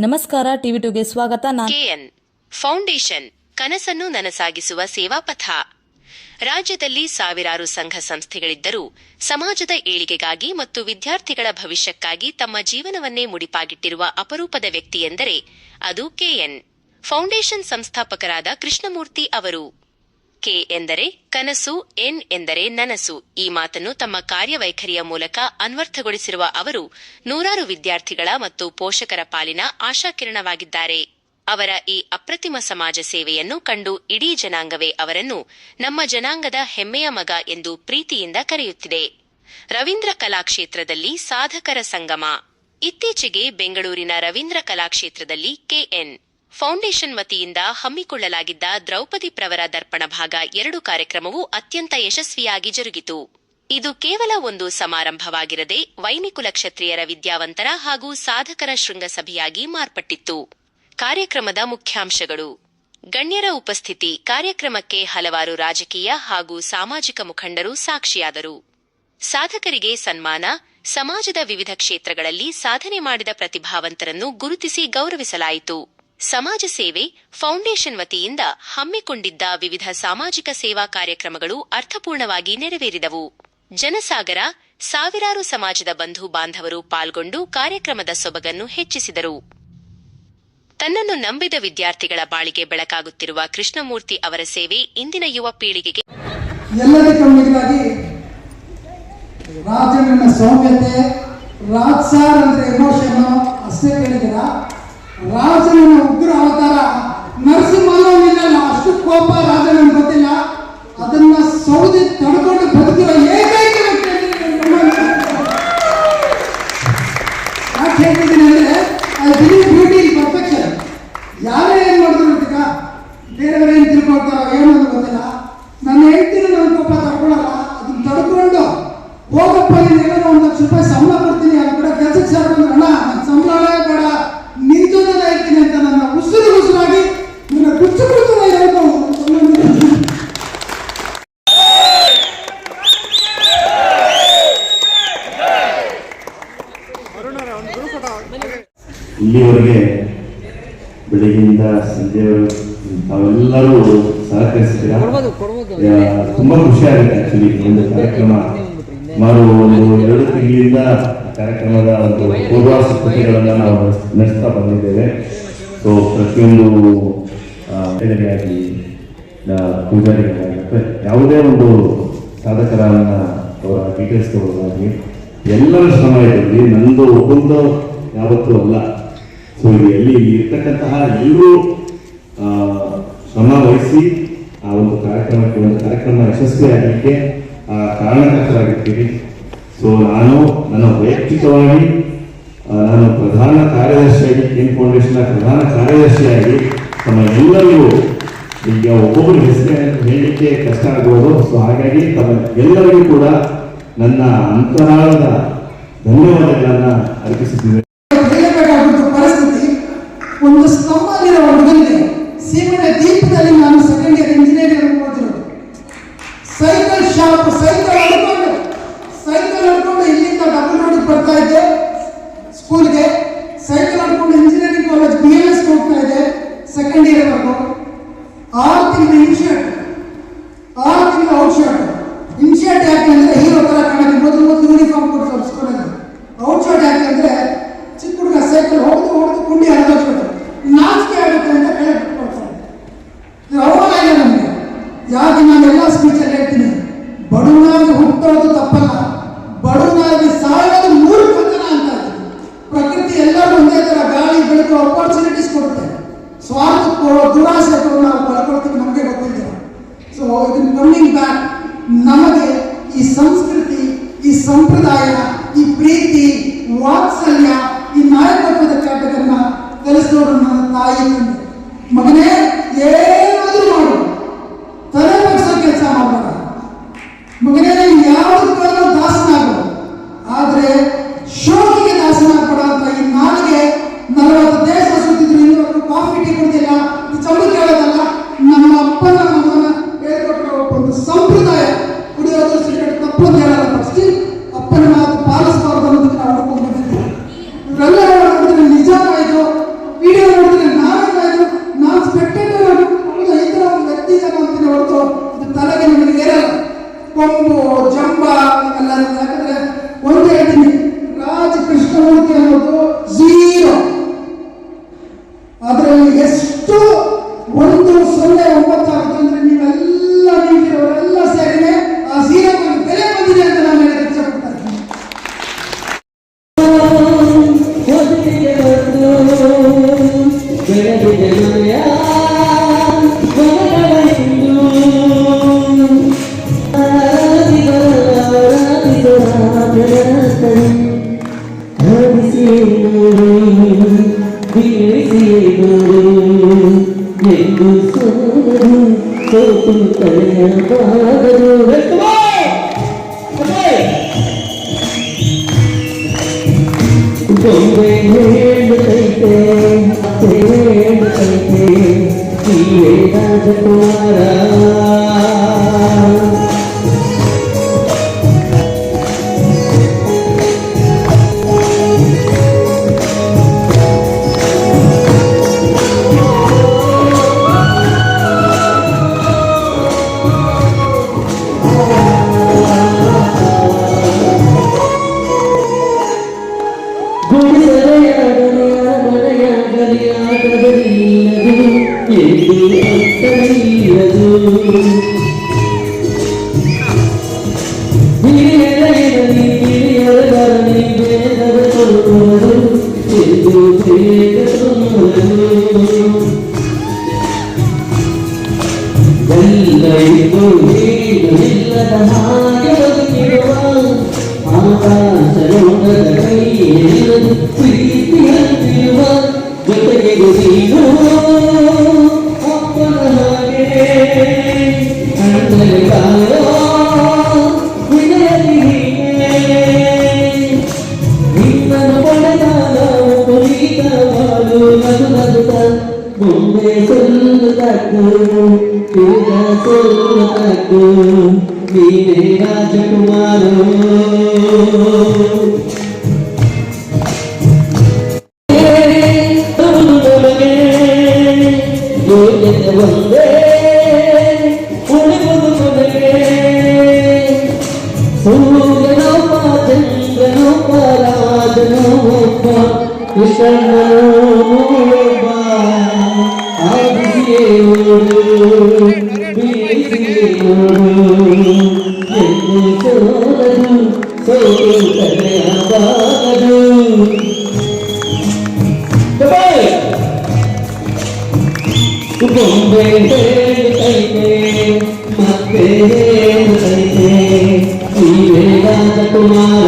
ನಮಸ್ಕಾರ, ಟಿವಿ 2ಗೆ ಸ್ವಾಗತ. K N foundation ಕನಸನ್ನು ನನಸಾಗಿಸುವ ಸೇವಾ ಪಥ. ರಾಜ್ಯದಲ್ಲಿ ಸಾವಿರಾರು ಸಂಘ ಸಂಸ್ಥೆಗಳಿದ್ದರೂ ಸಮಾಜದ ಏಳಿಗೆಗಾಗಿ ಮತ್ತು ವಿದ್ಯಾರ್ಥಿಗಳ ಭವಿಷ್ಯಕ್ಕಾಗಿ ತಮ್ಮ ಜೀವನವನ್ನೇ ಮುಡಿಪಾಗಿಟ್ಟಿರುವ ಅಪರೂಪದ ವ್ಯಕ್ತಿ ಎಂದರೆ ಅದು ಕೆಎನ್ ಫೌಂಡೇಶನ್ ಸಂಸ್ಥಾಪಕರಾದ ಕೃಷ್ಣಮೂರ್ತಿ ಅವರು. ಕೆ ಎಂದರೆ ಕನಸು, ಎನ್ ಎಂದರೆ ನನಸು. ಈ ಮಾತನ್ನು ತಮ್ಮ ಕಾರ್ಯವೈಖರಿಯ ಮೂಲಕ ಅನ್ವರ್ಥಗೊಳಿಸಿರುವ ಅವರು ನೂರಾರು ವಿದ್ಯಾರ್ಥಿಗಳ ಮತ್ತು ಪೋಷಕರ ಪಾಲಿನ ಆಶಾಕಿರಣವಾಗಿದ್ದಾರೆ. ಅವರ ಈ ಅಪ್ರತಿಮ ಸಮಾಜ ಸೇವೆಯನ್ನು ಕಂಡು ಇಡೀ ಜನಾಂಗವೇ ಅವರನ್ನು ನಮ್ಮ ಜನಾಂಗದ ಹೆಮ್ಮೆಯ ಮಗ ಎಂದು ಪ್ರೀತಿಯಿಂದ ಕರೆಯುತ್ತಿದೆ. ರವೀಂದ್ರ ಕಲಾಕ್ಷೇತ್ರದಲ್ಲಿ ಸಾಧಕರ ಸಂಗಮ. ಇತ್ತೀಚೆಗೆ ಬೆಂಗಳೂರಿನ ರವೀಂದ್ರ ಕಲಾಕ್ಷೇತ್ರದಲ್ಲಿ ಕೆಎನ್ ಫೌಂಡೇಶನ್ ವತಿಯಿಂದ ಹಮ್ಮಿಕೊಳ್ಳಲಾಗಿದ್ದ ದ್ರೌಪದಿ ಪ್ರವರ ದರ್ಪಣ ಭಾಗ 2 ಕಾರ್ಯಕ್ರಮವು ಅತ್ಯಂತ ಯಶಸ್ವಿಯಾಗಿ ಜರುಗಿತು. ಇದು ಕೇವಲ ಒಂದು ಸಮಾರಂಭವಾಗಿರದೆ ವೈನಿಕುಲ ಕ್ಷತ್ರಿಯರ ವಿದ್ಯಾವಂತರ ಹಾಗೂ ಸಾಧಕರ ಶೃಂಗಸಭೆಯಾಗಿ ಮಾರ್ಪಟ್ಟಿತ್ತು. ಕಾರ್ಯಕ್ರಮದ ಮುಖ್ಯಾಂಶಗಳು: ಗಣ್ಯರ ಉಪಸ್ಥಿತಿ. ಕಾರ್ಯಕ್ರಮಕ್ಕೆ ಹಲವಾರು ರಾಜಕೀಯ ಹಾಗೂ ಸಾಮಾಜಿಕ ಮುಖಂಡರು ಸಾಕ್ಷಿಯಾದರು. ಸಾಧಕರಿಗೆ ಸನ್ಮಾನ. ಸಮಾಜದ ವಿವಿಧ ಕ್ಷೇತ್ರಗಳಲ್ಲಿ ಸಾಧನೆ ಮಾಡಿದ ಪ್ರತಿಭಾವಂತರನ್ನು ಗುರುತಿಸಿ ಗೌರವಿಸಲಾಯಿತು. ಸಮಾಜ ಸೇವೆ. ಫೌಂಡೇಶನ್ ವತಿಯಿಂದ ಹಮ್ಮಿಕೊಂಡಿದ್ದ ವಿವಿಧ ಸಾಮಾಜಿಕ ಸೇವಾ ಕಾರ್ಯಕ್ರಮಗಳು ಅರ್ಥಪೂರ್ಣವಾಗಿ ನೆರವೇರಿದವು. ಜನಸಾಗರ. ಸಾವಿರಾರು ಸಮಾಜದ ಬಂಧು ಬಾಂಧವರು ಪಾಲ್ಗೊಂಡು ಕಾರ್ಯಕ್ರಮದ ಸೊಬಗನ್ನು ಹೆಚ್ಚಿಸಿದರು. ತನ್ನನ್ನು ನಂಬಿದ ವಿದ್ಯಾರ್ಥಿಗಳ ಬಾಳಿಗೆ ಬೆಳಕಾಗುತ್ತಿರುವ ಕೃಷ್ಣಮೂರ್ತಿ ಅವರ ಸೇವೆ ಇಂದಿನ ಯುವ ಪೀಳಿಗೆಗೆ ಎಲ್ಲದಕ್ಕೂ ಮಿಗಿಲಾಗಿ ರಾಜನ ಸೌಮ್ಯತೆ. ರಾಜ್ ಸಾರ್ ಅಂದ್ರೆ ಎಮೋಷನ್ ಅಷ್ಟೇ ಕೇಳಿದಿರ. ರಾಜನ ಉಗ್ರ ಅವತಾರ ನರಸಿಂಹನಿಲ್ಲ, ಅಷ್ಟು ಕೋಪ ರಾಜನ ಗೊತ್ತಿಲ್ಲ. ಅದನ್ನ ಸೌದಿ ತಡ್ಕೊಂಡು ಬದುಕಿರೋ ಏಕೈಕ ಯಾಕೆ ಹೇಳ್ತಿದ್ದೀನಿ ಅಂದ್ರೆ I believe beauty in perfection. ಯಾರೇ ಏನ್ ಮಾಡಿದ್ರು ಈಗ ಬೇರೆಯವ್ರು ಏನ್ ತಿಳ್ಕೊಳ್ತಾರೋ ಏನೋ ಗೊತ್ತಿಲ್ಲ. ನನ್ನ ಹೆಂಡ್ತಿನ ನನ್ನ ಕೋಪ ತಡ್ಕೊಳಲ್ಲ. ಅದನ್ನ ತಡ್ಕೊಂಡು ಹೋಗಪ್ಪ, ನೀನು ಒಂದು ₹1,00,000 ಸಂಬಳ ಕೊಡ್ತೀನಿ, ಅದು ಕೂಡ ಕೆಲಸಕ್ಕೆ ಸೇರ್ಕೊಂಡು ಅಣ್ಣ ನನ್ನ ಸಂಬಳನೇ ಬೇಡ, ನಿಂತೋದನ್ನ ಹೇಳ್ತೀನಿ ಅಂತ ನನ್ನ ಉಸಿರಾಗಿ ನನ್ನ ಕುಚ್ಚು ಹೇಳ್ಬೋದು. ಇಲ್ಲಿವರೆಗೆ ಬೆಳಗ್ಗೆಯಿಂದ ಸಂಜೆವರೆಗೂ ತಾವೆಲ್ಲರೂ ಸಹಕರಿಸಿದ್ದೀರಾ. ತುಂಬಾ ಖುಷಿ ಆಗುತ್ತೆ. ಆಕ್ಚುಲಿ ಒಂದು ಕಾರ್ಯಕ್ರಮ ಸುಮಾರು 2 ತಿಂಗಳಿಂದ ಕಾರ್ಯಕ್ರಮದ ಒಂದು ಪೂರ್ವಾಸಿದ್ಧತೆಗಳನ್ನು ನಾವು ನಡೆಸ್ತಾ ಬಂದಿದ್ದೇವೆ. ಸೊ ಪ್ರತಿಯೊಂದು ಆಗಲಿ ಪೂಜಾರಿಗಳಾಗಲಿ ಯಾವುದೇ ಒಂದು ಸಾಧಕರನ್ನ ಅವರ ಡೀಟೇಲ್ಸ್ ತಗೊಳ್ಳೋದಾಗಲಿ ಎಲ್ಲರ ಶ್ರಮ ಇದೆ. ನಂದು ಒಬ್ಬಂದು ಯಾವತ್ತೂ ಅಲ್ಲ. ಸೊ ಇಲ್ಲಿ ಇರ್ತಕ್ಕಂತಹ ಎಲ್ಲರೂ ಶ್ರಮ ವಹಿಸಿ ಆ ಒಂದು ಕಾರ್ಯಕ್ರಮ ಯಶಸ್ವಿಯಾಗಲಿಕ್ಕೆ ಕಾರಣಕರ್ತರಾಗಿರ್ತೀವಿ. ಸೊ ನನ್ನ ವೈಯಕ್ತಿಕವಾಗಿ ನಾನು ಪ್ರಧಾನ ಕಾರ್ಯದರ್ಶಿಯಾಗಿ ಕೆಎನ್ ಫೌಂಡೇಶನ್ನ ಪ್ರಧಾನ ಕಾರ್ಯದರ್ಶಿಯಾಗಿ ತಮ್ಮ ಎಲ್ಲರಿಗೂ ಈಗ ಒಬ್ಬೊಬ್ಬರು ಹೆಸರು ಹೇಳಲಿಕ್ಕೆ ಕಷ್ಟ ಆಗ್ಬೋದು. ಸೊ ಹಾಗಾಗಿ ತಮ್ಮ ಎಲ್ಲರಿಗೂ ಕೂಡ ನನ್ನ ಅಂತರಾಳದ ಧನ್ಯವಾದಗಳನ್ನು ಅರ್ಪಿಸುತ್ತಿದ್ದೇನೆ. ಪರಿಸ್ಥಿತಿ ಒಂದು ಸ್ತಂಭದಲ್ಲಿರೋ ಹುಡುಗನಿಗೆ ಸೀಮೆಯ ದೀಪದಲ್ಲಿ ನಾನು ಸೆಕೆಂಡ್ ಇಯರ್ ಇಂಜಿನಿಯರಿಂಗ್ ಓದಿರೋದು. ಸೈಕಲ್ ಶಾಪ್, ಸೈಕಲ್ ಹಿಡ್ಕೊಂಡು ಇಲ್ಲಿಂದ ಡಬಲ್ ರೋಡ್ ಬರ್ತಾ ಇದ್ದೆ ಸ್ಕೂಲ್ಗೆ. ಸೈಕಲ್ ಹಿಡ್ಕೊಂಡು ಇಂಜಿನಿಯರಿಂಗ್ ಕಾಲೇಜ್ BMS ಹೋಗ್ತಾ ಇದೆ ಸೆಕೆಂಡ್ ಇಯರ್ ವರೆಗೂ. 6 ತಿಂಗಳು ಇನ್ಶರ್ಟ್, 6 ತಿಂಗಳು ಔಟ್ಶರ್ಟ್. ಇನ್ಶರ್ಟ್ ಯಾಕೆ ಅಂದ್ರೆ ಹೀರೋ ತರ ಕಾಣಕ್ಕೆ ಮೊದಲು ಯೂನಿಫಾರ್ಮ್ ಕೊಟ್ಟು ತರಿಸ್ಕೊಂಡಿದ್ದು. ಔಟ್ಶರ್ಟ್ ಯಾಕೆ ಅಂದ್ರೆ ಚಿಕ್ಕ ಹುಡುಗ ಸೈಕಲ್ ಹೊಡೆದು ಕುಂಡಿ ಹರಿದೋಗ್ಬಿಟ್ಟು ನಾಚಿಕೆ ಆಗುತ್ತೆ ಅಂತ ಕಳೆ ಬಿಟ್ಕೊಳ್ತಾರೆ. ಇದು ಅವಮಾನ ಇಲ್ಲ ನಮಗೆ. ಯಾಕೆ ನಾನು ಎಲ್ಲ ಸ್ಪೀಚಲ್ಲಿ ಹೇಳ್ತೀನಿ, ಬಡವನಾಗಿ ಹುಟ್ಟೋದು ತಪ್ಪಲ್ಲ, ಬಡವನಾಗಿ ಸಾಯೋದು ಮೂರ್ಖತನ ಅಂತ. ಪ್ರಕೃತಿ ಎಲ್ಲರೂ ಒಂದೇ ತರ ಗಾಳಿ ಬೆಳಕು ಅಪಾರ್ಚುನಿಟೀಸ್ ಕೊಡುತ್ತೆ. ಸ್ವಾರ್ಥಕ್ಕೋ ದುರಾಸೆಕ್ಕೋ ನಾವು ಕಳ್ಕೊಳ್ತೀವಿ, ನಮಗೆ ಗೊತ್ತಿಲ್ಲ. ಸೊ ಇದನ್ನ ಕಮಿಂಗ್ ಬ್ಯಾಕ್, ನಮಗೆ ಈ ಸಂಸ್ಕೃತಿ, ಈ ಸಂಪ್ರದಾಯ, ಈ ಪ್ರೀತಿ, ವಾತ್ಸಲ್ಯ, ಈ ನಾಯಕತ್ವದ ಚಾಟಕನ್ನ ಕಲಿಸಿದವರು ನನ್ನ ತಾಯಿ ತಂದೆ. ಮಗನೇ ಏನಾದರೂ ಮಾಡು, ತಲೆ ಬಗ್ಸೋ ಕೆಲಸ ಮಾಡಬೇಡ. ಮಗನೇ ಯಾವುದಕ್ಕಾದ್ರೂ ದಾಸನಾಗು, ಆದ್ರೆ ಶೋಕಿಗೆ ದಾಸನಾಗಬೇಡ ಅಂತ ಈ ನಾಲಿಗೆ 40 ದೇಶ ಸುತ್ತಿದ್ರು ಇನ್ನೊಂದು ಕಾಫಿ ಟೀ ಕುಡಿದಿಲ್ಲ. ಚಂದು ಕೇಳೋದಲ್ಲ, ನಮ್ಮ ಅಪ್ಪನ ನಮ್ಮನ್ನ ಹೇಳ್ಕೊಟ್ಟಿರೋ ಒಂದು ಸಂಪ್ರದಾಯ. ಕುಡಿಯೋದು ಸಿಗರೇಟ್ ತಪ್ಪು ಅಂತ ಹೇಳಲ್ಲ, ಅಪ್ಪನ ಮಾತು ಪಾಲಿಸಬಾರ್ದು ಅನ್ನೋದಕ್ಕೆ ನಾವು ಬೊಂಬೆ ಹೇಳುತ್ತೈತೆ ನೀವೇ ರಾಜಕುಮಾರ ರಾಜಕುಮಾರ ಒಂದೇ ಉಳಿವುದು ಕೊನೆಗೆ ಸೂರ್ಯನೊಬ್ಬ ಚಂದ್ರನೊಬ್ಬ ರಾಜನೊಬ್ಬ ಕೃಷ್ಣನೊಬ್ಬ ಆದಿಯೇ ನೋಡು ಬೀಸಿಯೇ ನೋಡು ಎಂದು ಸೋಲದು ಸೋಲು ತಡೆಯಬಾರದು ಬೊಂಬೆ ಹೇಳುತ್ತೈತೆ ಮತ್ತೆ ಹೇಳುತ್ತೈತೆ ನೀವೇ ರಾಜಕುಮಾರ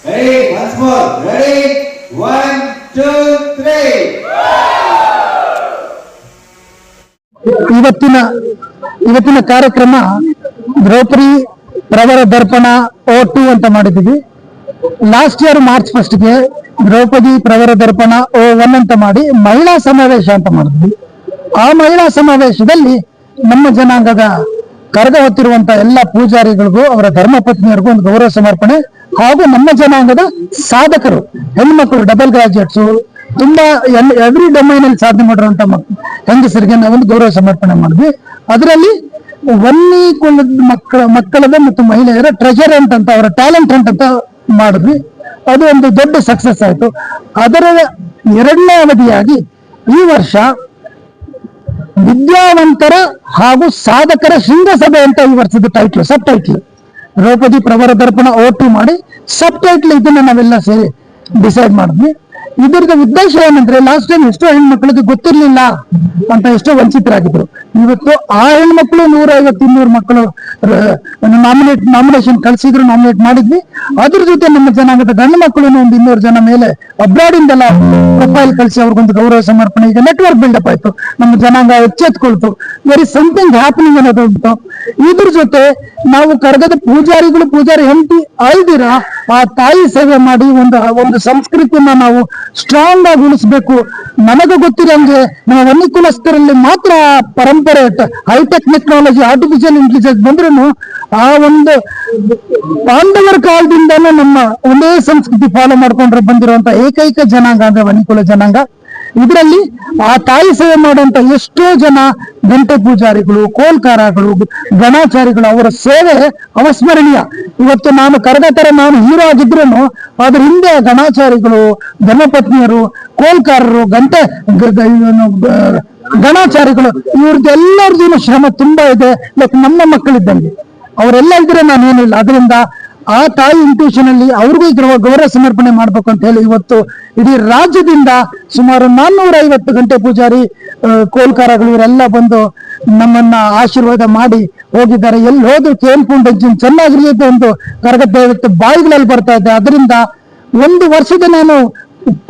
Ready? Once more. Ready? 1, 2, 3. ಇವತ್ತಿನ ಕಾರ್ಯಕ್ರಮ ದ್ರೌಪದಿ ಪ್ರವರ ದರ್ಪಣ O2 ಅಂತ ಮಾಡಿದ್ದೀವಿ. ಲಾಸ್ಟ್ ಇಯರ್ ಮಾರ್ಚ್ 1ಗೆ ದ್ರೌಪದಿ ಪ್ರವರ ದರ್ಪಣ O1 ಅಂತ ಮಾಡಿ ಮಹಿಳಾ ಸಮಾವೇಶ ಅಂತ ಮಾಡಿದ್ವಿ. ಆ ಮಹಿಳಾ ಸಮಾವೇಶದಲ್ಲಿ ನಮ್ಮ ಜನಾಂಗದ ಕರಗ ಹೊತ್ತಿರುವಂತ ಎಲ್ಲ ಪೂಜಾರಿಗಳಿಗೂ ಅವರ ಧರ್ಮಪತ್ನಿಯರಿಗೂ ಒಂದು ಗೌರವ ಸಮರ್ಪಣೆ ಹಾಗೂ ನಮ್ಮ ಜನಾಂಗದ ಸಾಧಕರು ಹೆಣ್ಮಕ್ಳು ಡಬಲ್ ಗ್ರಾಜುಯೇಟ್ಸು ತುಂಬಾ ಎವ್ರಿ ಡೊಮೈನ್ ಅಲ್ಲಿ ಸಾಧನೆ ಮಾಡಿರುವಂತ ಹೆಂಗಸರಿಗೆ ನಾವೊಂದು ಗೌರವ ಸಮರ್ಪಣೆ ಮಾಡಿದ್ವಿ. ಅದರಲ್ಲಿ ವನ್ನಿ ಕುಲದ ಮಕ್ಕಳದ ಮತ್ತು ಮಹಿಳೆಯರ ಟ್ರೆಜರ್ ಅಂತ ಅವರ ಟ್ಯಾಲೆಂಟ್ ಅಂತ ಮಾಡಿದ್ವಿ. ಅದು ಒಂದು ದೊಡ್ಡ ಸಕ್ಸಸ್ ಆಯ್ತು. ಅದರ ಎರಡನೇ ಅವಧಿಯಾಗಿ ಈ ವರ್ಷ ವಿದ್ಯಾವಂತರ ಹಾಗೂ ಸಾಧಕರ ಶೃಂಗಸಭೆ ಅಂತ ಈ ವರ್ಷದ ಟೈಟ್ಲ್, ಸಬ್ ಟೈಟ್ಲ್ ದ್ರೌಪದಿ ಪ್ರವರ ದರ್ಪಣ O2 ಮಾಡಿ ಸಬ್ ಟೈಟ್ಲ್ ಇದನ್ನ ನಾವೆಲ್ಲ ಸೇರಿ ಡಿಸೈಡ್ ಮಾಡಿದ್ವಿ. ಇದರದ ಉದ್ದೇಶ ಏನಂದ್ರೆ ಲಾಸ್ಟ್ ಟೈಮ್ ಎಷ್ಟೋ ಹೆಣ್ಮಕ್ಳಿಗೆ ಗೊತ್ತಿರ್ಲಿಲ್ಲ ಅಂತ ಎಷ್ಟೋ ವಂಚಿತರಾಗಿದ್ರು. ಇವತ್ತು ಆ ಹೆಣ್ಮಕ್ಳು 150-200 ಮಕ್ಕಳು ನಾಮಿನೇಷನ್ ಕಳ್ಸಿದ್ರು, ನಾಮಿನೇಟ್ ಮಾಡಿದ್ವಿ. ಅದ್ರ ಜೊತೆ ನಮ್ಮ ಜನಾಂಗದ ಗಂಡು ಮಕ್ಕಳು ಒಂದು 200 ಜನ ಮೇಲೆ ಅಬ್ರಾಡ್ ಇಂದೆಲ್ಲ ಪ್ರೊಫೈಲ್ ಕಳಿಸಿ ಅವ್ರಿಗೊಂದು ಗೌರವ ಸಮರ್ಪಣೆ. ಈಗ ನೆಟ್ವರ್ಕ್ ಬಿಲ್ಡಪ್ ಆಯ್ತು, ನಮ್ಮ ಜನಾಂಗ ಎಚ್ಚೆತ್ಕೊಳ್ತು. ವೆರಿ ಸಮಥಿಂಗ್ ಹ್ಯಾಪನಿಂಗ್ ಅನ್ನೋದು ಉಂಟು. ಇದ್ರ ಜೊತೆ ನಾವು ಕರಗದ ಪೂಜಾರಿ ಹೆಂಡತಿ ಅಲ್ದಿರ ಆ ತಾಯಿ ಸೇವೆ ಮಾಡಿ ಒಂದು ಸಂಸ್ಕೃತಿಯನ್ನ ನಾವು ಸ್ಟ್ರಾಂಗ್ ಆಗಿ ಉಳಿಸ್ಬೇಕು. ನನಗೆ ಗೊತ್ತಿರಂಗೆ ನಾವು ವನ್ನಿಕುಲಸ್ಥರಲ್ಲಿ ಮಾತ್ರ ಪರಂಪರೆ, ಹೈಟೆಕ್ ಟೆಕ್ನಾಲಜಿ, ಆರ್ಟಿಫಿಷಿಯಲ್ ಇಂಟೆಲಿಜೆನ್ಸ್ ಬಂದ್ರು ಆ ಒಂದು ಪಾಂಡವರ ಕಾಲದಿಂದಾನು ನಮ್ಮ ಒಂದೇ ಸಂಸ್ಕೃತಿ ಫಾಲೋ ಮಾಡ್ಕೊಂಡ್ರೆ ಬಂದಿರುವಂತ ಏಕೈಕ ಜನಾಂಗ ಅಂದ್ರೆ ವನ್ನಿಕುಲ ಜನಾಂಗ. ಇದರಲ್ಲಿ ಆ ತಾಯಿ ಸೇವೆ ಮಾಡುವಂತ ಎಷ್ಟೋ ಜನ ಗಂಟೆ ಪೂಜಾರಿಗಳು, ಕೋಲ್ಕಾರಗಳು, ಗಣಾಚಾರಿಗಳು, ಅವರ ಸೇವೆ ಅವಸ್ಮರಣೀಯ. ಇವತ್ತು ನಾನು ಕರಗ ತರ ನಾನು ಹೀರೋ ಆಗಿದ್ರು ಅದ್ರ ಹಿಂದೆ ಗಣಾಚಾರಿಗಳು, ಧರ್ಮಪತ್ನಿಯರು, ಕೋಲ್ಕಾರರು, ಗಣಾಚಾರಿಗಳು ಇವ್ರದ್ದೆಲ್ಲರದ್ದು ಶ್ರಮ ತುಂಬಾ ಇದೆ. ಲೈಕ್ ನಮ್ಮ ಮಕ್ಕಳಿದ್ದಂಗೆ ಅವರೆಲ್ಲ ಇದ್ರೆ ನಾನೇನಿಲ್ಲ. ಅದರಿಂದ ಆ ತಾಯಿ ಇನ್ಸ್ಟಿಟ್ಯೂಷನ್ ಅಲ್ಲಿ ಅವ್ರಿಗೂ ಗೌರವ ಸಮರ್ಪಣೆ ಮಾಡ್ಬೇಕು ಅಂತ ಹೇಳಿ ಇವತ್ತು ಇಡೀ ರಾಜ್ಯದಿಂದ ಸುಮಾರು 450 ಗಂಟೆ ಪೂಜಾರಿ ಕೋಲ್ಕಾರಗಳು ಇವರೆಲ್ಲ ಬಂದು ನಮ್ಮನ್ನ ಆಶೀರ್ವಾದ ಮಾಡಿ ಹೋಗಿದ್ದಾರೆ. ಎಲ್ಲಿ ಹೋದ್ರು KN ಫೌಂಡೇಶನ್ ಚೆನ್ನಾಗಿರಲಿ ಅಂತ ಒಂದು ಕರಗತ ಇವತ್ತು ಬಾಯಿಗಳಲ್ಲಿ ಬರ್ತಾ ಇದೆ. ಅದರಿಂದ ಒಂದು ವರ್ಷದ ನಾನು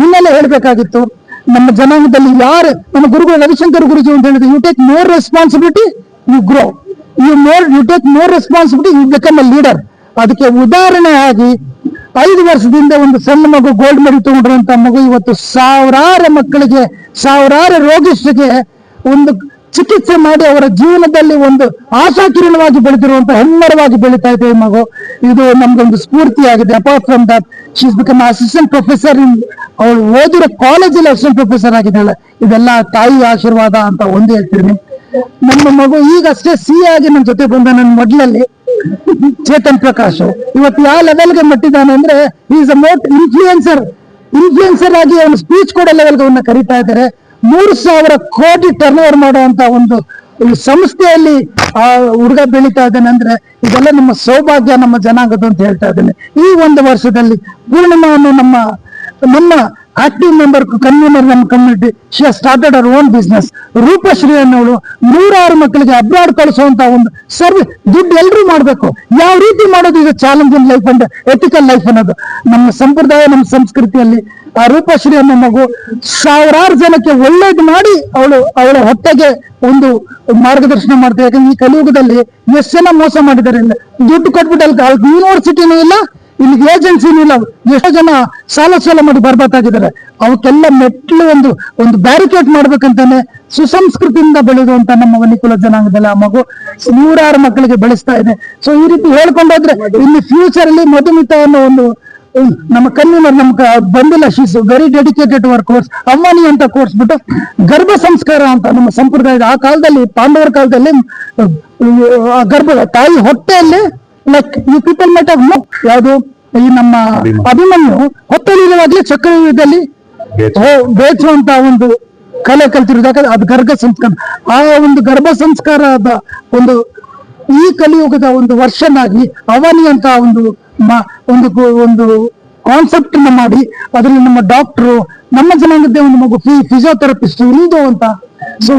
ಹಿನ್ನೆಲೆ ಹೇಳ್ಬೇಕಾಗಿತ್ತು. ನಮ್ಮ ಜನಾಂಗದಲ್ಲಿ ಯಾರು ನಮ್ಮ ಗುರುಗಳು ರವಿಶಂಕರ್ ಗುರುಜಿ ಅಂತ ಹೇಳಿದ್ರು, you take more responsibility you grow, you take more responsibility you become a leader. ಅದಕ್ಕೆ ಉದಾಹರಣೆ ಆಗಿ 5 ವರ್ಷದಿಂದ ಒಂದು ಸಣ್ಣ ಮಗು ಗೋಲ್ಡ್ ಮೆಡಲ್ ತಗೊಂಡಿರುವಂತ ಮಗು ಇವತ್ತು ಸಾವಿರಾರು ಮಕ್ಕಳಿಗೆ, ಸಾವಿರಾರು ರೋಗಿಷ್ಟಿಗೆ ಒಂದು ಚಿಕಿತ್ಸೆ ಮಾಡಿ ಅವರ ಜೀವನದಲ್ಲಿ ಒಂದು ಆಶಾಕಿರಣವಾಗಿ ಬೆಳೆದಿರುವಂತ ಹೆಮ್ಮರವಾಗಿ ಬೆಳೀತಾ ಇದೆ ಈ ಮಗು. ಇದು ನಮ್ಗೊಂದು ಸ್ಫೂರ್ತಿಯಾಗಿದೆ. Apart from that she is become assistant professor in, ಅವಳು ಓದಿರೋ ಕಾಲೇಜಲ್ಲಿ ಅಸಿಸ್ಟೆಂಟ್ ಪ್ರೊಫೆಸರ್ ಆಗಿದ್ದಾಳೆ. ಇದೆಲ್ಲ ತಾಯಿ ಆಶೀರ್ವಾದ ಅಂತ ಒಂದು ಹೇಳ್ತೀನಿ. ನಮ್ಮ ಮಗು ಈಗಷ್ಟೇ CA ಆಗಿ ನನ್ನ ಜೊತೆ ಬಂದ ನನ್ನ ಮೊದಲಲ್ಲಿ ಚೇತನ್ ಪ್ರಕಾಶ್ ಇವತ್ತು ಯಾವ ಲೆವೆಲ್ಗೆ ಮಟ್ಟಿದ್ದಾನೆ ಅಂದ್ರೆ ಈಸ್ ಅ ಮೋಸ್ಟ್ ಇನ್ಫ್ಲೂಯೆನ್ಸರ್ ಆಗಿ ಅವನು ಸ್ಪೀಚ್ ಕೊಡೋ ಲೆವೆಲ್ಗೆ ಅವನ್ನ ಕರೀತಾ ಇದ್ದಾರೆ. 3,000 ಕೋಟಿ ಟರ್ನ್ ಓವರ್ ಮಾಡುವಂತ ಒಂದು ಈ ಸಂಸ್ಥೆಯಲ್ಲಿ ಆ ಹುಡುಗ ಬೆಳೀತಾ ಇದ್ದಾನೆ ಅಂದ್ರೆ ಇದೆಲ್ಲ ನಮ್ಮ ಸೌಭಾಗ್ಯ, ನಮ್ಮ ಜನಾಂಗದ ಅಂತ ಹೇಳ್ತಾ ಇದ್ದೇನೆ. ಈ ಒಂದು ವರ್ಷದಲ್ಲಿ ಪೂರ್ಣಿಮಾವನ್ನು ನಮ್ಮ ಆಕ್ಟಿವ್ ಮೆಂಬರ್ ಕನ್ವೀನರ್ ನಮ್ಮ community, she has started our own business. Rupashree ಅನ್ನೋಳು 106 ಮಕ್ಕಳಿಗೆ ಅಬ್ರಾಡ್ ಕಳಿಸುವಂತ ಒಂದು ಸರ್ವಿಸ್. ದುಡ್ಡು ಎಲ್ಲರೂ ಮಾಡ್ಬೇಕು, ಯಾವ ರೀತಿ ಮಾಡೋದು ಇದು challenging life and ethical life ಅನ್ನೋದು ನಮ್ಮ ಸಂಪ್ರದಾಯ, ನಮ್ಮ ಸಂಸ್ಕೃತಿಯಲ್ಲಿ. ಆ ರೂಪಶ್ರೀ ಅನ್ನೋ ಮಗು ಸಾವಿರಾರು ಜನಕ್ಕೆ ಒಳ್ಳೇದು ಮಾಡಿ ಅವಳ ಹೊಟ್ಟೆಗೆ ಒಂದು ಮಾರ್ಗದರ್ಶನ ಮಾಡ್ತಾರೆ. ಯಾಕಂದ್ರೆ ಈ ಕಲಿಯುಗದಲ್ಲಿ ಎಷ್ಟು ಜನ ಮೋಸ ಮಾಡಿದ್ದಾರೆ. ದುಡ್ಡು ಕೊಟ್ಬಿಟ್ಟು ಅಲ್ಲಿ ಯೂನಿವರ್ಸಿಟಿನೂ ಇಲ್ಲ, ಇಲ್ಲಿ ಏಜೆನ್ಸಿನೂ ಇಲ್ಲ, ಎಷ್ಟೋ ಜನ ಸಾಲ ಮಾಡಿ ಬರ್ಬಾತಾಗಿದ್ದಾರೆ. ಅವಕ್ಕೆಲ್ಲ ಮೆಟ್ಲು ಒಂದು ಬ್ಯಾರಿಕೇಡ್ ಮಾಡ್ಬೇಕಂತಾನೆ ಸುಸಂಸ್ಕೃತಿಯಿಂದ ಬೆಳೆಯುವಂತ ನಮ್ಮ ವನ್ನಿಕುಲ ಜನಾಂಗದಲ್ಲಿ ಆ ಮಗು 106 ಮಕ್ಕಳಿಗೆ ಬೆಳೆಸ್ತಾ ಇದೆ. ಸೊ ಈ ರೀತಿ ಹೇಳ್ಕೊಂಡೋದ್ರೆ ಇಲ್ಲಿ ಫ್ಯೂಚರ್ ಅಲ್ಲಿ ಮಧುಮಿತಾ ಅನ್ನೋ ಒಂದು ನಮ್ಮ ಕನ್ವೀನರ್ ನಮ್ಗೆ ಬಂದಿಲ್ಲ. She's very dedicated our course. ಅಮ್ಮನಿ ಅಂತ ಕೋರ್ಸ್ ಬಿಟ್ಟು ಗರ್ಭ ಸಂಸ್ಕಾರ ಅಂತ ನಮ್ಮ ಸಂಪ್ರದಾಯದ ಆ ಕಾಲದಲ್ಲಿ, ಪಾಂಡವರ ಕಾಲದಲ್ಲಿ ಗರ್ಭ ತಾಯಿ ಹೊಟ್ಟೆಯಲ್ಲಿ ಲೈಕ್ ಈ ಪೀಪಲ್ ಮೈಟ್ ಆಫ್ ಯಾವುದು ಈ ನಮ್ಮ ಅಭಿಮನ್ಯು ಹೊಟ್ಟೆಲಿರುವಾಗಲೇ ಚಕ್ರವ್ಯೂಹದಲ್ಲಿ ಬೇಚುವಂತ ಒಂದು ಕಲೆ ಕಲ್ತಿರೋದಾಗ ಅದು ಗರ್ಭ ಸಂಸ್ಕಾರ. ಆ ಒಂದು ಗರ್ಭ ಸಂಸ್ಕಾರದ ಒಂದು ಈ ಕಲಿಯುಗದ ಒಂದು ವರ್ಷನಾಗಿ ಅವನಿ ಅಂತ ಒಂದು ಕಾನ್ಸೆಪ್ಟ್ ಮಾಡಿ ಅದರಲ್ಲಿ ನಮ್ಮ ಡಾಕ್ಟರು, ನಮ್ಮ ಜನಾಂಗದ ಒಂದು ಮಗು ಫಿಸಿಯೋಥೆರಪಿಸ್ಟ್, ಇಂದು ಅಂತ, ಸೊ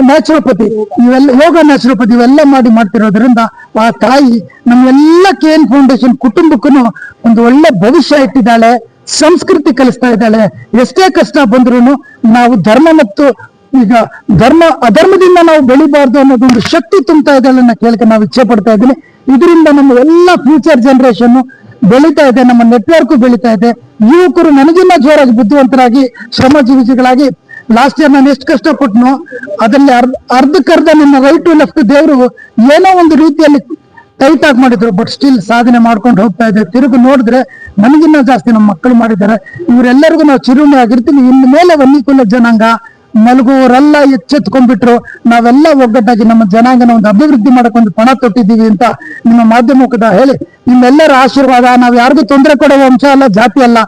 ನ್ಯಾಚುರೋಪತಿ ಇವೆಲ್ಲ, ಯೋಗ ನ್ಯಾಚುರೋಪತಿ ಇವೆಲ್ಲ ಮಾಡ್ತಿರೋದ್ರಿಂದ ಆ ತಾಯಿ ನಮ್ಮೆಲ್ಲ KN ಫೌಂಡೇಶನ್ ಕುಟುಂಬಕ್ಕೂ ಒಂದು ಒಳ್ಳೆ ಭವಿಷ್ಯ ಇಟ್ಟಿದ್ದಾಳೆ. ಸಂಸ್ಕೃತಿ ಕಲಿಸ್ತಾ ಇದ್ದಾಳೆ. ಎಷ್ಟೇ ಕಷ್ಟ ಬಂದ್ರು ನಾವು ಧರ್ಮ ಮತ್ತು ಈಗ ಅಧರ್ಮದಿಂದ ನಾವು ಬೆಳಿಬಾರ್ದು ಅನ್ನೋದೊಂದು ಶಕ್ತಿ ತುಂಬ್ತಾ ಇದ್ದಾಳೆ ಕೇಳಕ್ಕೆ ನಾವು ಇಚ್ಛೆ ಪಡ್ತಾ ಇದ್ದೀನಿ. ಇದರಿಂದ ನಮ್ಮ ಎಲ್ಲ ಫ್ಯೂಚರ್ ಜನರೇಷನ್ ಬೆಳೀತಾ ಇದೆ, ನಮ್ಮ ನೆಟ್ವರ್ಕ್ ಬೆಳೀತಾ ಇದೆ. ಯುವಕರು ನನಗಿನ್ನ ಜೋರಾಗಿ ಬುದ್ಧಿವಂತರಾಗಿ ಶ್ರಮಜೀವಿಗಳಾಗಿ, ಲಾಸ್ಟ್ ಇಯರ್ ನಾನು ಎಷ್ಟು ಕಷ್ಟಪಟ್ಟನು ಅದರಲ್ಲಿ ಅರ್ಧಕ್ಕರ್ಧ ನನ್ನ ರೈಟ್ ಟು ಲೆಫ್ಟ್ ದೇವರು ಏನೋ ಒಂದು ರೀತಿಯಲ್ಲಿ ಟೈಟ್ ಆಗಿ ಮಾಡಿದ್ರು, ಬಟ್ ಸ್ಟಿಲ್ ಸಾಧನೆ ಮಾಡ್ಕೊಂಡು ಹೋಗ್ತಾ ಇದೆ. ತಿರುಗಿ ನೋಡಿದ್ರೆ ನನಗಿನ್ನ ಜಾಸ್ತಿ ನಮ್ಮ ಮಕ್ಕಳು ಮಾಡಿದ್ದಾರೆ. ಇವರೆಲ್ಲರಿಗೂ ನಾವು ಚಿರುಣಿ ಆಗಿರ್ತೀವಿ. ಇನ್ನು ಮೇಲೆ ವನ್ನಿಕುಲ ಜನಾಂಗ ಮಲಗುವವರೆಲ್ಲ ಎಚ್ಚೆತ್ಕೊಂಡ್ಬಿಟ್ರು. ನಾವೆಲ್ಲ ಒಗ್ಗಟ್ಟಾಗಿ ನಮ್ಮ ಜನಾಂಗನ ಒಂದು ಅಭಿವೃದ್ಧಿ ಮಾಡಕ್ ಒಂದು ಪಣ ತೊಟ್ಟಿದ್ದೀವಿ ಅಂತ ನಿಮ್ಮ ಮಾಧ್ಯಮದ ಹೇಳಿ, ನಿಮ್ಮೆಲ್ಲರ ಆಶೀರ್ವಾದ. ನಾವ್ ಯಾರಿಗೂ ತೊಂದರೆ ಕೊಡೋ ವಂಶ ಅಲ್ಲ, ಜಾತಿ ಅಲ್ಲ.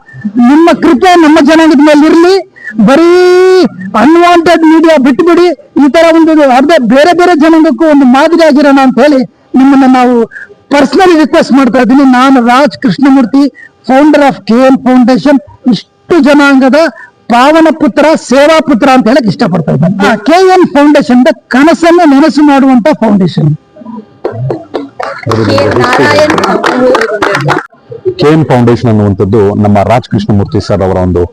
ನಿಮ್ಮ ಕೃಪೆ ನಮ್ಮ ಜನಾಂಗದ ಮೇಲೆ ಇರ್ಲಿ. ಬರೀ ಅನ್ವಾಂಟೆಡ್ ಮೀಡಿಯಾ ಬಿಟ್ಬಿಡಿ. ಈ ತರ ಒಂದು ಬೇರೆ ಬೇರೆ ಜನಾಂಗಕ್ಕೂ ಒಂದು ಮಾದರಿ ಆಗಿರೋಣ ಅಂತ ಹೇಳಿ ನಿಮ್ಮನ್ನ ನಾವು ಪರ್ಸನಲಿ ರಿಕ್ವೆಸ್ಟ್ ಮಾಡ್ತಾ ಇದ್ದೀನಿ. ನಾನು Raj Krishnamurthy, founder of KN foundation, ಇಷ್ಟು ಜನಾಂಗದ ಪಾವನ ಪುತ್ರ, ಸೇವಾ ಪುತ್ರ ಅಂತ ಹೇಳಕ್ ಇಷ್ಟಪಡ್ತಾ ಇದ್ದೇನೆ. KN ಫೌಂಡೇಶನ್ ಕನಸನ್ನು ನನಸು ಮಾಡುವಂತ ಫೌಂಡೇಶನ್. KN ಫೌಂಡೇಶನ್ ಅನ್ನುವಂಥದ್ದು ನಮ್ಮ ರಾಜ್ ಕೃಷ್ಣಮೂರ್ತಿ ಸರ್ ಅವರ ಒಂದು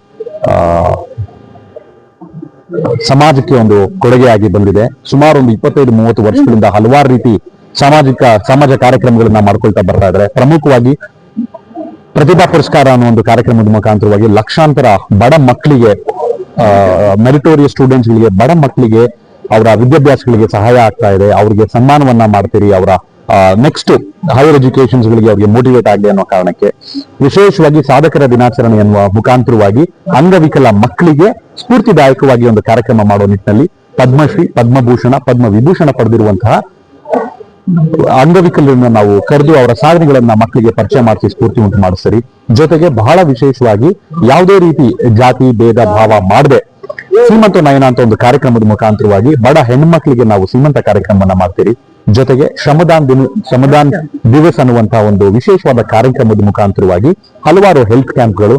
ಸಮಾಜಕ್ಕೆ ಒಂದು ಕೊಡುಗೆಯಾಗಿ ಬಂದಿದೆ. ಸುಮಾರು ಒಂದು 25-30 ವರ್ಷಗಳಿಂದ ಹಲವಾರು ರೀತಿ ಸಮಾಜ ಕಾರ್ಯಕ್ರಮಗಳನ್ನ ಮಾಡ್ಕೊಳ್ತಾ ಬರ್ತಾ ಇದ್ದಾರೆ. ಪ್ರಮುಖವಾಗಿ ಪ್ರತಿಭಾ ಪುರಸ್ಕಾರ ಅನ್ನೋ ಒಂದು ಕಾರ್ಯಕ್ರಮದ ಮುಖಾಂತರವಾಗಿ ಲಕ್ಷಾಂತರ ಬಡ ಮಕ್ಕಳಿಗೆ, ಮೆರಿಟೋರಿಯಸ್ ಸ್ಟೂಡೆಂಟ್ಸ್ಗಳಿಗೆ, ಬಡ ಮಕ್ಕಳಿಗೆ ಅವರ ವಿದ್ಯಾಭ್ಯಾಸಗಳಿಗೆ ಸಹಾಯ ಆಗ್ತಾ ಇದೆ. ಅವರಿಗೆ ಸನ್ಮಾನವನ್ನ ಮಾಡ್ತೀರಿ. ಅವರ ನೆಕ್ಸ್ಟ್ ಹೈಯರ್ ಎಜುಕೇಶನ್ಸ್ ಗಳಿಗೆ ಅವರಿಗೆ ಮೋಟಿವೇಟ್ ಆಗಲಿ ಅನ್ನೋ ಕಾರಣಕ್ಕೆ ವಿಶೇಷವಾಗಿ ಸಾಧಕರ ದಿನಾಚರಣೆ ಎನ್ನುವ ಮುಖಾಂತರವಾಗಿ ಅಂಗವಿಕಲ ಮಕ್ಕಳಿಗೆ ಸ್ಫೂರ್ತಿದಾಯಕವಾಗಿ ಒಂದು ಕಾರ್ಯಕ್ರಮ ಮಾಡೋ ನಿಟ್ಟಿನಲ್ಲಿ ಪದ್ಮಶ್ರೀ, ಪದ್ಮಭೂಷಣ, ಪದ್ಮವಿಭೂಷಣ ಪಡೆದಿರುವಂತಹ ಅಂಗವಿಕಲರನ್ನ ನಾವು ಕರೆದು ಅವರ ಸಾಧನೆಗಳನ್ನ ಮಕ್ಕಳಿಗೆ ಪರಿಚಯ ಮಾಡಿಸಿ ಸ್ಫೂರ್ತಿ ಉಂಟು ಮಾಡಿಸ್ತೀರಿ. ಜೊತೆಗೆ ಬಹಳ ವಿಶೇಷವಾಗಿ ಯಾವುದೇ ರೀತಿ ಜಾತಿ ಭೇದ ಭಾವ ಮಾಡದೆ ಸೀಮಂತ ನಯನ ಅಂತ ಒಂದು ಕಾರ್ಯಕ್ರಮದ ಮುಖಾಂತರವಾಗಿ ಬಡ ಹೆಣ್ಮಕ್ಳಿಗೆ ನಾವು ಸೀಮಂತ ಕಾರ್ಯಕ್ರಮವನ್ನ ಮಾಡ್ತೀರಿ. ಜೊತೆಗೆ ಶ್ರಮದಾನ್ ದಿವಸ್ ಅನ್ನುವಂತಹ ಒಂದು ವಿಶೇಷವಾದ ಕಾರ್ಯಕ್ರಮದ ಮುಖಾಂತರವಾಗಿ ಹಲವಾರು ಹೆಲ್ತ್ ಕ್ಯಾಂಪ್ಗಳು,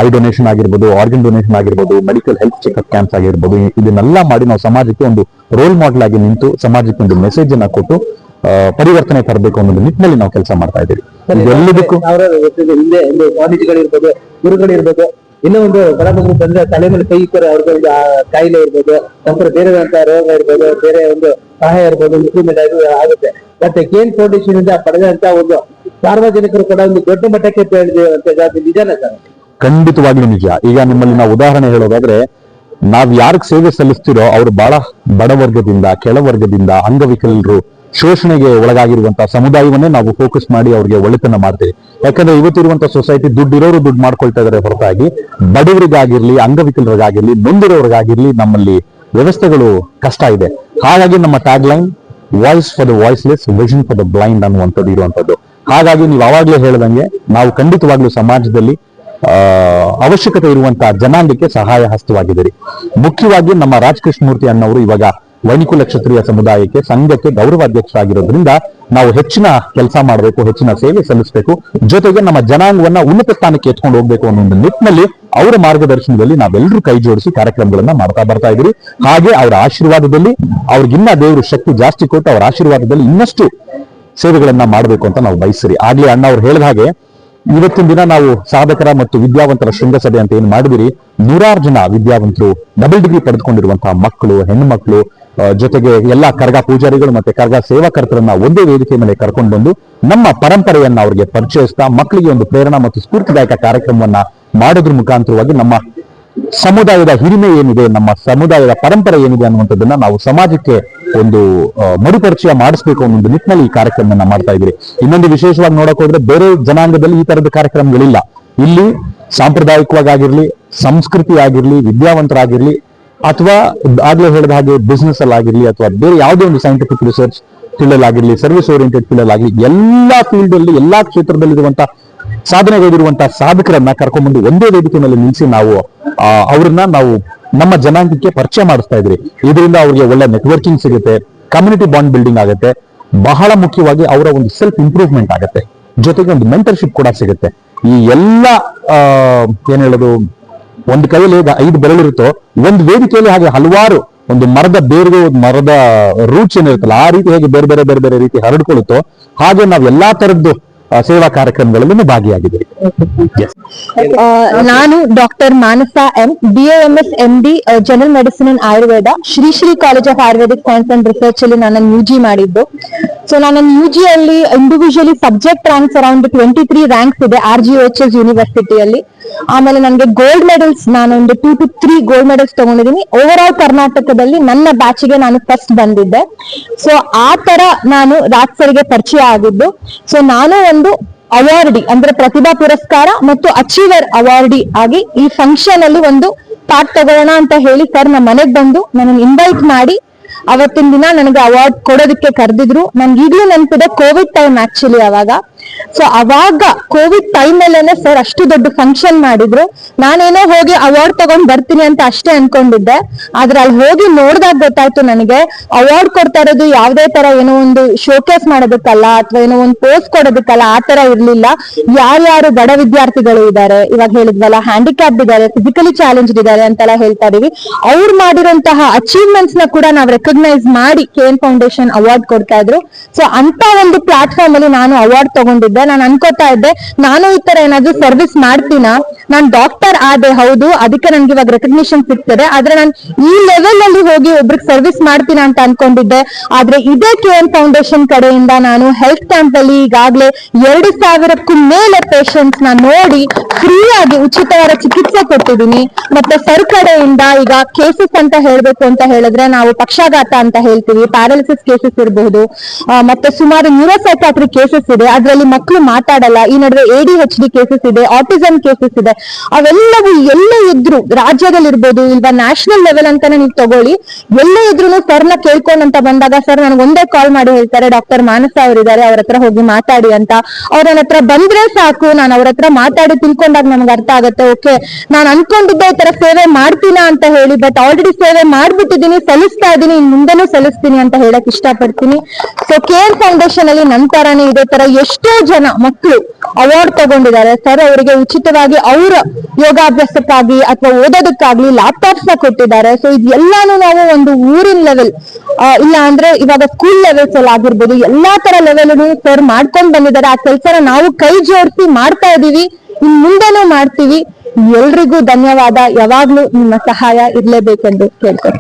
ಐ ಡೊನೇಷನ್ ಆಗಿರ್ಬೋದು, ಆರ್ಗನ್ ಡೊನೇಷನ್ ಆಗಿರ್ಬೋದು, ಮೆಡಿಕಲ್ ಹೆಲ್ತ್ ಚೆಕ್ಅಪ್ ಕ್ಯಾಂಪ್ಸ್ ಆಗಿರ್ಬೋದು, ಇದನ್ನೆಲ್ಲ ಮಾಡಿ ನಾವು ಸಮಾಜಕ್ಕೆ ಒಂದು ರೋಲ್ ಮಾಡೆಲ್ ಆಗಿ ನಿಂತು ಸಮಾಜಕ್ಕೆ ಒಂದು ಮೆಸೇಜ್ ಅನ್ನ ಕೊಟ್ಟು ಪರಿವರ್ತನೆ ತರಬೇಕು ಅನ್ನೋ ನಿಟ್ಟಿನಲ್ಲಿ ನಾವು ಕೆಲಸ ಮಾಡ್ತಾ ಇದ್ದೀವಿ. ಎಲ್ಲದಕ್ಕೂ ಹಿಂದೆ ಒಂದು ಸ್ವಾಮೀಜಿಗಳಿರ್ಬೋದು, ಗುರುಗಳಿರ್ಬೋದು, ಇನ್ನೂ ಒಂದು ಬಡಬಗರು ಬಂದ್ರೆ ತಲೆ ಮೇಲೆ ಕೈ ಇಕ್ಕರೆ ಅವ್ರಿಗೆ ಒಂದು ಕಾಯಿಲೆ ಇರ್ಬೋದು, ನಂತರ ಬೇರೆ ರೋಗ ಇರ್ಬೋದು, ಬೇರೆ ಒಂದು ಸಹಾಯ ಇರ್ಬೋದು, ಇಂಪ್ರೂವ್ಮೆಂಟ್ ಆಗುತ್ತೆ. ಮತ್ತೆ ಕೇನ್ ಫೌಂಡೇಶನ್ ಇಂದ ಪಡೆದಂತ ಒಂದು ಸಾರ್ವಜನಿಕರು ಕೂಡ ಒಂದು ದೊಡ್ಡ ಮಟ್ಟಕ್ಕೆ ಬೆಳೆದಿರುವಂತ ನಿಜಾನ ಸರ್? ಖಂಡಿತವಾಗ್ಲೂ ನಿಜ. ಈಗ ನಿಮ್ಮಲ್ಲಿ ನಾವು ಉದಾಹರಣೆ ಹೇಳೋದಾದ್ರೆ, ನಾವ್ ಯಾರಿಗೆ ಸೇವೆ ಸಲ್ಲಿಸ್ತಿರೋ ಅವರು ಬಹಳ ಬಡವರ್ಗದಿಂದ, ಕೆಳವರ್ಗದಿಂದ, ಅಂಗವಿಕಲರು, ಶೋಷಣೆಗೆ ಒಳಗಾಗಿರುವಂತಹ ಸಮುದಾಯವನ್ನೇ ನಾವು ಫೋಕಸ್ ಮಾಡಿ ಅವ್ರಿಗೆ ಒಳಿತನ್ನ ಮಾಡ್ತೀವಿ. ಯಾಕಂದ್ರೆ ಇವತ್ತಿರುವಂತಹ ಸೊಸೈಟಿ ದುಡ್ಡಿರೋರು ದುಡ್ಡು ಮಾಡ್ಕೊಳ್ತಾ ಇದಾರೆ ಹೊರತಾಗಿ ಬಡವರಿಗಾಗಿರ್ಲಿ, ಅಂಗವಿಕಲರಿಗಾಗಿರ್ಲಿ, ನೊಂದಿರೋರಿಗಾಗಿರ್ಲಿ ನಮ್ಮಲ್ಲಿ ವ್ಯವಸ್ಥೆಗಳು ಕಷ್ಟ ಇದೆ. ಹಾಗಾಗಿ ನಮ್ಮ tag line voice for the voiceless, vision for the blind ಅನ್ನುವಂಥದ್ದು ಇರುವಂತದ್ದು. ಹಾಗಾಗಿ ನೀವು ಅವಾಗ್ಲೇ ಹೇಳ್ದಂಗೆ ನಾವು ಖಂಡಿತವಾಗ್ಲೂ ಸಮಾಜದಲ್ಲಿ ಅವಶ್ಯಕತೆ ಇರುವಂತಹ ಜನಾಂಗಕ್ಕೆ ಸಹಾಯ ಹಸ್ತವಾಗಿದ್ದೀರಿ. ಮುಖ್ಯವಾಗಿ ನಮ್ಮ ರಾಜ್ ಕೃಷ್ಣಮೂರ್ತಿ ಅನ್ನೋರು ಇವಾಗ ವೈನಿಕುಲ ಕ್ಷತ್ರಿಯ ಸಮುದಾಯಕ್ಕೆ ಸಂಘಕ್ಕೆ ಗೌರವಾಧ್ಯಕ್ಷರಾಗಿರೋದ್ರಿಂದ ನಾವು ಹೆಚ್ಚಿನ ಕೆಲಸ ಮಾಡಬೇಕು, ಹೆಚ್ಚಿನ ಸೇವೆ ಸಲ್ಲಿಸಬೇಕು, ಜೊತೆಗೆ ನಮ್ಮ ಜನಾಂಗವನ್ನ ಉನ್ನತ ಸ್ಥಾನಕ್ಕೆ ಎತ್ಕೊಂಡು ಹೋಗ್ಬೇಕು ಅನ್ನೋ ಒಂದು ನಿಟ್ಟಿನಲ್ಲಿ ಅವರ ಮಾರ್ಗದರ್ಶನದಲ್ಲಿ ನಾವೆಲ್ಲರೂ ಕೈ ಜೋಡಿಸಿ ಕಾರ್ಯಕ್ರಮಗಳನ್ನ ಮಾಡ್ತಾ ಬರ್ತಾ ಇದ್ದೀವಿ. ಹಾಗೆ ಅವರ ಆಶೀರ್ವಾದದಲ್ಲಿ ಅವ್ರಿಗಿನ್ನ ದೇವರು ಶಕ್ತಿ ಜಾಸ್ತಿ ಕೊಟ್ಟು ಅವರ ಆಶೀರ್ವಾದದಲ್ಲಿ ಇನ್ನಷ್ಟು ಸೇವೆಗಳನ್ನ ಮಾಡಬೇಕು ಅಂತ ನಾವು ಬಯಸಿರಿ. ಆಗ್ಲೇ ಅಣ್ಣ ಅವ್ರು ಹೇಳಿದ ಹಾಗೆ ಇವತ್ತಿನ ದಿನ ನಾವು ಸಾಧಕರ ಮತ್ತು ವಿದ್ಯಾವಂತರ ಶೃಂಗಸಭೆ ಅಂತ ಏನ್ ಮಾಡಿದಿರಿ, 100 ಜನ ವಿದ್ಯಾವಂತರು, ಡಬಲ್ ಡಿಗ್ರಿ ಪಡೆದುಕೊಂಡಿರುವಂತಹ ಮಕ್ಕಳು, ಹೆಣ್ಣು ಮಕ್ಕಳು, ಜೊತೆಗೆ ಎಲ್ಲಾ ಕರ್ಗ ಪೂಜಾರಿಗಳು ಮತ್ತೆ ಕರ್ಗ ಸೇವಾಕರ್ತರನ್ನ ಒಂದೇ ವೇದಿಕೆ ಮೇಲೆ ಕರ್ಕೊಂಡು ಬಂದು ನಮ್ಮ ಪರಂಪರೆಯನ್ನ ಅವರಿಗೆ ಪರಿಚಯಿಸ್ತಾ ಮಕ್ಕಳಿಗೆ ಒಂದು ಪ್ರೇರಣಾ ಮತ್ತು ಸ್ಫೂರ್ತಿದಾಯಕ ಕಾರ್ಯಕ್ರಮವನ್ನ ಮಾಡೋದ್ರ ಮುಖಾಂತರವಾಗಿ ನಮ್ಮ ಸಮುದಾಯದ ಹಿರಿಮೆ ಏನಿದೆ, ನಮ್ಮ ಸಮುದಾಯದ ಪರಂಪರೆ ಏನಿದೆ ಅನ್ನುವಂಥದ್ದನ್ನ ನಾವು ಸಮಾಜಕ್ಕೆ ಒಂದು ಮರುಪರಿಚಯ ಮಾಡಿಸ್ಬೇಕು ಅನ್ನೋ ಒಂದು ನಿಟ್ಟಿನಲ್ಲಿ ಈ ಕಾರ್ಯಕ್ರಮವನ್ನ ಮಾಡ್ತಾ ಇದ್ರಿ. ಇನ್ನೊಂದು ವಿಶೇಷವಾಗಿ ನೋಡಕ್ ಹೋದ್ರೆ ಬೇರೆ ಜನಾಂಗದಲ್ಲಿ ಈ ತರದ ಕಾರ್ಯಕ್ರಮಗಳಿಲ್ಲ. ಇಲ್ಲಿ ಸಾಂಪ್ರದಾಯಿಕವಾಗಿರ್ಲಿ, ಸಂಸ್ಕೃತಿ ಆಗಿರ್ಲಿ, ವಿದ್ಯಾವಂತರಾಗಿರ್ಲಿ, ಅಥವಾ ಆಗ್ಲೇ ಹೇಳಿದ ಹಾಗೆ ಬಿಸ್ನೆಸ್ ಅಲ್ಲಿ ಆಗಿರ್ಲಿ, ಅಥವಾ ಬೇರೆ ಯಾವುದೇ ಒಂದು ಸೈಂಟಿಫಿಕ್ ರಿಸರ್ಚ್ ಫೀಲ್ಡ್ ಅಲ್ಲಿ ಆಗಿರ್ಲಿ, ಸರ್ವಿಸ್ ಓರಿಯೆಂಟೆಡ್ ಫೀಲ್ಡ್ ಅಲ್ಲಿ ಆಗಲಿ, ಎಲ್ಲಾ ಫೀಲ್ಡ್ ಅಲ್ಲಿ, ಎಲ್ಲಾ ಕ್ಷೇತ್ರದಲ್ಲಿರುವಂತಹ ಸಾಧನೆಗೈದಿರುವಂತಹ ಸಾಧಕರನ್ನ ಕರ್ಕೊಂಡ್ಬಂದು ಒಂದೇ ವೇದಿಕೆ ಮೇಲೆ ನಿಲ್ಲಿಸಿ ಅವ್ರನ್ನ ನಾವು ನಮ್ಮ ಜನಾಂಗಕ್ಕೆ ಪರಿಚಯ ಮಾಡಿಸ್ತಾ ಇದ್ರಿ. ಇದರಿಂದ ಅವ್ರಿಗೆ ಒಳ್ಳೆ ನೆಟ್ವರ್ಕಿಂಗ್ ಸಿಗುತ್ತೆ, ಕಮ್ಯುನಿಟಿ ಬಾಂಡ್ ಬಿಲ್ಡಿಂಗ್ ಆಗುತ್ತೆ, ಬಹಳ ಮುಖ್ಯವಾಗಿ ಅವರ ಒಂದು ಸೆಲ್ಫ್ ಇಂಪ್ರೂವ್ಮೆಂಟ್ ಆಗುತ್ತೆ, ಜೊತೆಗೆ ಒಂದು ಮೆಂಟರ್ಶಿಪ್ ಕೂಡ ಸಿಗುತ್ತೆ. ಈ ಎಲ್ಲ ಏನ್ ಹೇಳೋದು, ಒಂದು ಕೈಯಲ್ಲಿ 5 ಬೆರಳಿರುತ್ತೋ, ಒಂದು ವೇದಿಕೆಯಲ್ಲಿ ಹಾಗೆ ಹಲವಾರು, ಒಂದು ಮರದ ಬೇರ್ಗೆ ಮರದ ರೂಟ್ಸ್ ಏನಿರುತ್ತಲ್ಲ, ಆ ರೀತಿ ಹೇಗೆ ಬೇರೆ ಬೇರೆ ಬೇರೆ ಬೇರೆ ರೀತಿ ಹರಡ್ಕೊಳ್ಳುತ್ತೋ ಹಾಗೆ ನಾವು ಎಲ್ಲಾ ತರದ್ದು ಸೇವಾ ಕಾರ್ಯಕ್ರಮಗಳಲ್ಲಿ ಭಾಗಿಯಾಗಿದ್ದೀರಿ. ನಾನು doctor Manasa M, BAMS MD general medicine and Ayurveda, Shri college of Ayurvedic science and research ಅಲ್ಲಿ ನಾನು UG ಮಾಡಿದ್ದು. ಸೊ ನಾನು UG ಅಲ್ಲಿ individually subject ranks around 23 ranks ಇದೆ RGHS ಯೂನಿವರ್ಸಿಟಿಯಲ್ಲಿ. ಆಮೇಲೆ ನನಗೆ ಗೋಲ್ಡ್ ಮೆಡಲ್ಸ್, ನಾನು ಒಂದು 2 to 3 ಗೋಲ್ಡ್ ಮೆಡಲ್ಸ್ ತಗೊಂಡಿದ್ದೀನಿ. ಓವರ್ ಆಲ್ ಕರ್ನಾಟಕದಲ್ಲಿ ನನ್ನ ಬ್ಯಾಚ್ಗೆ ನಾನು ಫಸ್ಟ್ ಬಂದಿದ್ದೆ. ಸೊ ಆ ತರ ನಾನು ರಾಜ್ ಸರ್ಗೆ ಪರಿಚಯ ಆಗಿದ್ದು. ಸೊ ನಾನು ಒಂದು ಅವಾರ್ಡಿ ಅಂದ್ರೆ ಪ್ರತಿಭಾ ಪುರಸ್ಕಾರ ಮತ್ತು ಅಚೀವರ್ ಅವಾರ್ಡಿ ಆಗಿ ಈ ಫಂಕ್ಷನ್ ಅಲ್ಲಿ ಒಂದು ಪಾರ್ಟ್ ತಗೋಣ ಅಂತ ಹೇಳಿ ಸರ್ ನಮ್ಮ ಮನೆಗ್ ಬಂದು ನನ್ನ ಇನ್ವೈಟ್ ಮಾಡಿ ಅವತ್ತಿನ ದಿನ ನನಗೆ ಅವಾರ್ಡ್ ಕೊಡೋದಕ್ಕೆ ಕರೆದಿದ್ರು. ನನ್ಗೆ ಈಗಲೂ ನೆನಪಿದೆ, ಕೋವಿಡ್ ಟೈಮ್ ಆಕ್ಚುಲಿ ಅವಾಗ. ಸೊ ಅವಾಗ ಕೋವಿಡ್ ಟೈಮ್ ಅಲ್ಲೇನೆ ಸರ್ ಅಷ್ಟು ದೊಡ್ಡ ಫಂಕ್ಷನ್ ಮಾಡಿದ್ರು. ನಾನೇನೋ ಹೋಗಿ ಅವಾರ್ಡ್ ತಗೊಂಡ್ ಬರ್ತೀನಿ ಅಂತ ಅಷ್ಟೇ ಅನ್ಕೊಂಡಿದ್ದೆ. ಆದ್ರೆ ಅಲ್ಲಿ ಹೋಗಿ ನೋಡ್ದಾಗ ಗೊತ್ತಾಯ್ತು ನನಗೆ ಅವಾರ್ಡ್ ಕೊಡ್ತಾ ಇರೋದು ಯಾವ್ದೇ ತರ ಏನೋ ಒಂದು ಶೋಕೇಸ್ ಮಾಡೋದಕ್ಕಲ್ಲ, ಅಥವಾ ಏನೋ ಒಂದು ಪೋಸ್ಟ್ ಕೊಡೋದಕ್ಕಲ್ಲ, ಆ ತರ ಇರ್ಲಿಲ್ಲ. ಯಾರ್ಯಾರು ಬಡ ವಿದ್ಯಾರ್ಥಿಗಳು ಇದ್ದಾರೆ, ಇವಾಗ ಹೇಳಿದ್ವಲ್ಲ ಹ್ಯಾಂಡಿಕ್ಯಾಪ್ ಇದ್ದಾರೆ, ಫಿಸಿಕಲಿ ಚಾಲೆಂಜ್ಡ್ ಇದ್ದಾರೆ ಅಂತೆಲ್ಲ ಹೇಳ್ತಾ ಇದೀವಿ, ಅವ್ರು ಮಾಡಿರುವಂತಹ ಅಚೀವ್ಮೆಂಟ್ಸ್ ನ ಕೂಡ ನಾವು ರೆಕಗ್ನೈಸ್ ಮಾಡಿ KN ಫೌಂಡೇಶನ್ ಅವಾರ್ಡ್ ಕೊಡ್ತಾ ಇದ್ರು. ಸೊ ಅಂತ ಒಂದು ಪ್ಲಾಟ್ಫಾರ್ಮ್ ಅಲ್ಲಿ ನಾನು ಅವಾರ್ಡ್ ತಗೊಂಡಿದ್ದೆ. ನಾನು ಅನ್ಕೋತಾ ಇದ್ದೆ, ನಾನು ಈ ತರ ಏನಾದ್ರು ಸರ್ವಿಸ್ ಮಾಡ್ತೀನಾ, ನಾನ್ ಡಾಕ್ಟರ್ ಆದೆ ಹೌದು, ಅದಕ್ಕೆ ನನ್ಗೆ ಇವಾಗ ರೆಕಗ್ನಿಷನ್ ಸಿಗ್ತದೆ, ಆದ್ರೆ ನಾನು ಈ ಲೆವೆಲ್ ಅಲ್ಲಿ ಹೋಗಿ ಒಬ್ರಿಗೆ ಸರ್ವಿಸ್ ಮಾಡ್ತೀನ ಅಂತ ಅನ್ಕೊಂಡಿದ್ದೆ. ಆದ್ರೆ ಇದೇ KN ಫೌಂಡೇಶನ್ ಕಡೆಯಿಂದ ನಾನು ಹೆಲ್ತ್ ಕ್ಯಾಂಪ್ ಅಲ್ಲಿ ಈಗಾಗ್ಲೇ 2000ಕ್ಕೂ ಮೇಲೆ ಪೇಷಂಟ್ಸ್ ನ ನೋಡಿ ಫ್ರೀ ಆಗಿ ಉಚಿತವಾದ ಚಿಕಿತ್ಸೆ ಕೊಟ್ಟಿದ್ದೀನಿ. ಮತ್ತೆ ಸರ್ ಕಡೆಯಿಂದ ಈಗ ಕೇಸಸ್ ಅಂತ ಹೇಳ್ಬೇಕು ಅಂತ ಹೇಳಿದ್ರೆ, ನಾವು ಪಕ್ಷಾಘಾತ ಅಂತ ಹೇಳ್ತೀವಿ, ಪ್ಯಾರಾಲಿಸಿಸ್ ಕೇಸಸ್ ಇರಬಹುದು, ಮತ್ತೆ ಸುಮಾರು ನ್ಯೂರೋಸೈಕಾಟ್ರಿಕ್ ಕೇಸಸ್ ಇದೆ, ಅದರಲ್ಲಿ ಮಕ್ಕಳು ಮಾತಾಡಲ್ಲ. ಈ ನಡುವೆ ADHD ಕೇಸಸ್ ಇದೆ, ಆಟಿಸಮ್ ಕೇಸಸ್ ಇದೆ. ಅವೆಲ್ಲವೂ ಎಲ್ಲೇ ಇದ್ರು, ರಾಜ್ಯದಲ್ಲಿ ಇರ್ಬೋದು ಇಲ್ವಾ ನ್ಯಾಷನಲ್ ಲೆವೆಲ್ ಅಂತಾನೆ ನೀವು ತಗೊಳ್ಳಿ, ಎಲ್ಲೇ ಇದ್ರು ಸರ್ನ ಕೇಳ್ಕೊಂಡಂತ ಬಂದಾಗ ಸರ್ ನನಗೆ ಒಂದೇ ಕಾಲ್ ಮಾಡಿ ಹೇಳ್ತಾರೆ, ಡಾಕ್ಟರ್ ಮಾನಸ ಅವರಿದ್ದಾರೆ, ಅವ್ರ ಹತ್ರ ಹೋಗಿ ಮಾತಾಡಿ ಅಂತ. ಅವ್ರ ನನ್ನ ಹತ್ರ ಬಂದ್ರೆ ಸಾಕು, ನಾನು ಅವ್ರ ಹತ್ರ ಮಾತಾಡಿ ತಿಳ್ಕೊಂಡಾಗ ನಮ್ಗೆ ಅರ್ಥ ಆಗುತ್ತೆ, ಓಕೆ ನಾನು ಅನ್ಕೊಂಡಿದ್ದೆ ಈ ತರ ಸೇವೆ ಮಾಡ್ತೀನ ಅಂತ ಹೇಳಿ, ಬಟ್ ಆಲ್ರೆಡಿ ಸೇವೆ ಮಾಡ್ಬಿಟ್ಟಿದ್ದೀನಿ, ಸಲ್ಲಿಸ್ತಾ ಇದ್ದೀನಿ, ಮುಂದೆನೂ ಸಲ್ಲಿಸ್ತೀನಿ ಅಂತ ಹೇಳಕ್ ಇಷ್ಟಪಡ್ತೀನಿ. ಸೊ ಕೇರ್ ಫೌಂಡೇಶನ್ ಅಲ್ಲಿ ನನ್ನ ತರಾನೇ ಇದೇ ತರ ಎಷ್ಟೋ ಜನ ಮಕ್ಕಳು ಅವಾರ್ಡ್ ತಗೊಂಡಿದ್ದಾರೆ. ಸರ್ ಅವರಿಗೆ ಉಚಿತವಾಗಿ ಅವರ ಯೋಗಾಭ್ಯಾಸಕ್ಕಾಗಿ ಅಥವಾ ಓದೋದಕ್ಕಾಗ್ಲಿ ಲ್ಯಾಪ್ಟಾಪ್ಸ್ ನ ಕೊಟ್ಟಿದ್ದಾರೆ. ಸೊ ಇದೆಲ್ಲಾನು ನಾವು ಒಂದು ಊರಿನ ಲೆವೆಲ್ ಇಲ್ಲ ಅಂದ್ರೆ ಇವಾಗ ಸ್ಕೂಲ್ ಲೆವೆಲ್ಸ್ ಅಲ್ಲಿ ಆಗಿರ್ಬೋದು, ಎಲ್ಲಾ ತರ ಲೆವೆಲ್ ಸರ್ ಮಾಡ್ಕೊಂಡ್ ಬಂದಿದ್ದಾರೆ. ಆ ಕೆಲಸನ ನಾವು ಕೈ ಜೋಡಿಸಿ ಮಾಡ್ತಾ ಇದೀವಿ, ಇನ್ ಮುಂದೆನೂ ಮಾಡ್ತೀವಿ. ಎಲ್ರಿಗೂ ಧನ್ಯವಾದ. ಯಾವಾಗ್ಲೂ ನಿಮ್ಮ ಸಹಾಯ ಇರ್ಲೇಬೇಕೆಂದು ಕೇಳ್ಕೊಳ್ತೇನೆ.